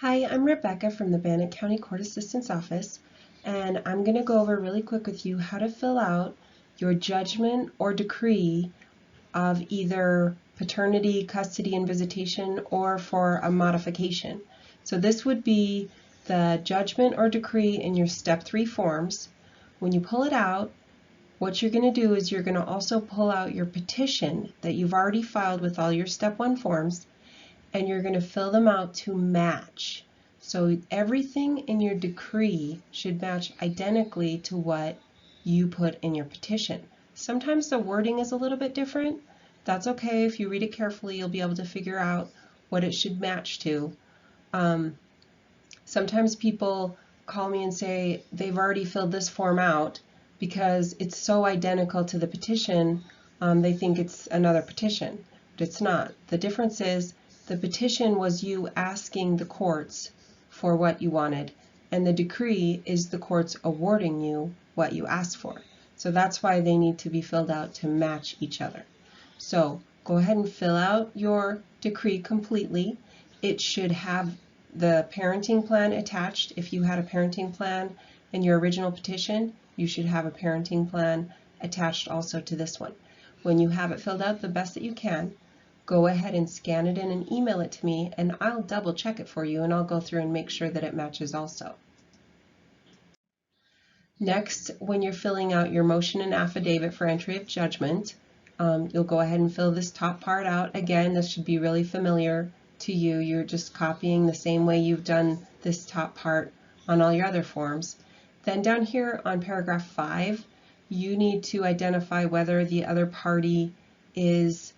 Hi, I'm Rebecca from the Bannock County Court Assistance Office, and I'm going to go over really quick with you how to fill out your judgment or decree of either paternity, custody, and visitation, or for a modification. So this would be the judgment or decree in your Step 3 forms. When you pull it out, what you're going to do is you're going to also pull out your petition that you've already filed with all your Step 1 forms, and you're going to fill them out to match. So everything in your decree should match identically to what you put in your petition. Sometimes the wording is a little bit different. That's okay. If you read it carefully, you'll be able to figure out what it should match to. Sometimes people call me and say they've already filled this form out because it's so identical to the petition, they think it's another petition, but it's not. The difference is the petition was you asking the courts for what you wanted, and the decree is the courts awarding you what you asked for. So that's why they need to be filled out to match each other. So go ahead and fill out your decree completely. It should have the parenting plan attached. If you had a parenting plan in your original petition, you should have a parenting plan attached also to this one. When you have it filled out the best that you can, go ahead and scan it in and email it to me, and I'll double check it for you, and I'll go through and make sure that it matches also. Next, when you're filling out your motion and affidavit for entry of judgment, you'll go ahead and fill this top part out. Again, this should be really familiar to you. You're just copying the same way you've done this top part on all your other forms. Then down here on paragraph 5, you need to identify whether the other party is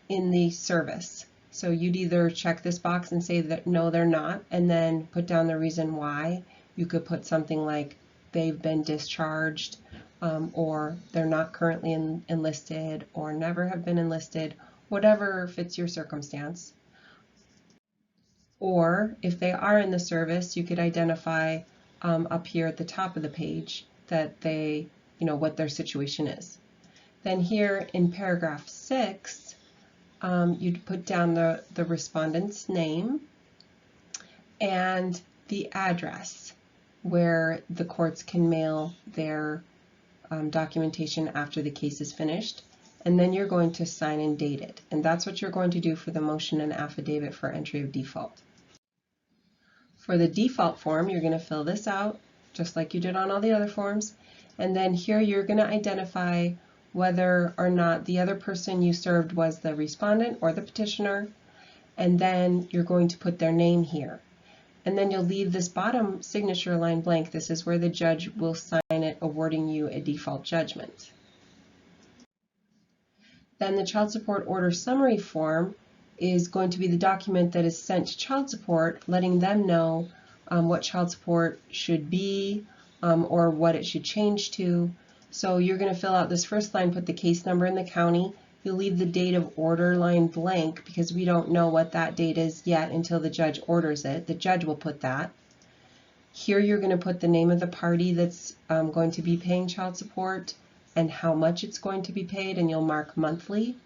in the service. So you'd either check this box and say that no, they're not, and then put down the reason why. You could put something like they've been discharged, or they're not currently enlisted, or never have been enlisted, whatever fits your circumstance. Or if they are in the service, you could identify up here at the top of the page that they, what their situation is. Then here in paragraph 6, you'd put down the respondent's name and the address where the courts can mail their documentation after the case is finished, and then you're going to sign and date it. And that's what you're going to do for the motion and affidavit for entry of default. For the default form, you're going to fill this out just like you did on all the other forms, and then here you're going to identify whether or not the other person you served was the respondent or the petitioner, and then you're going to put their name here. And then you'll leave this bottom signature line blank. This is where the judge will sign it, awarding you a default judgment. Then the child support order summary form is going to be the document that is sent to child support, letting them know what child support should be or what it should change to. So you're going to fill out this first line, put the case number in the county. You'll leave the date of order line blank because we don't know what that date is yet until the judge orders it. The judge will put that. Here you're going to put the name of the party that's going to be paying child support and how much it's going to be paid, and you'll mark monthly.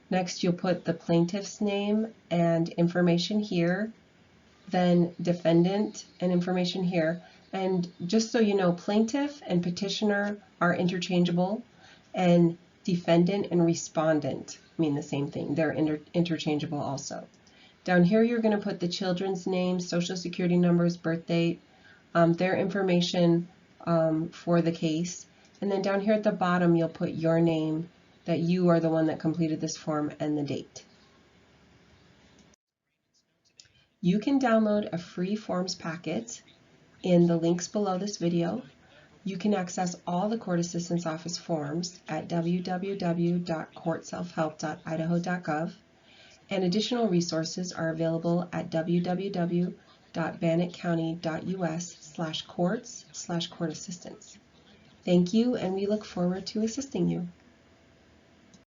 Next, you'll put the plaintiff's name and information here, then defendant and information here. And just so you know, plaintiff and petitioner are interchangeable, and defendant and respondent mean the same thing. They're interchangeable also. Down here, you're going to put the children's names, social security numbers, birth date, their information for the case. And then down here at the bottom, you'll put your name, that you are the one that completed this form, and the date. You can download a free forms packet in the links below this video. You can access all the Court Assistance Office forms at www.courtselfhelp.idaho.gov, and additional resources are available at www.bannockcounty.us/courts/court assistance. Thank you, and we look forward to assisting you.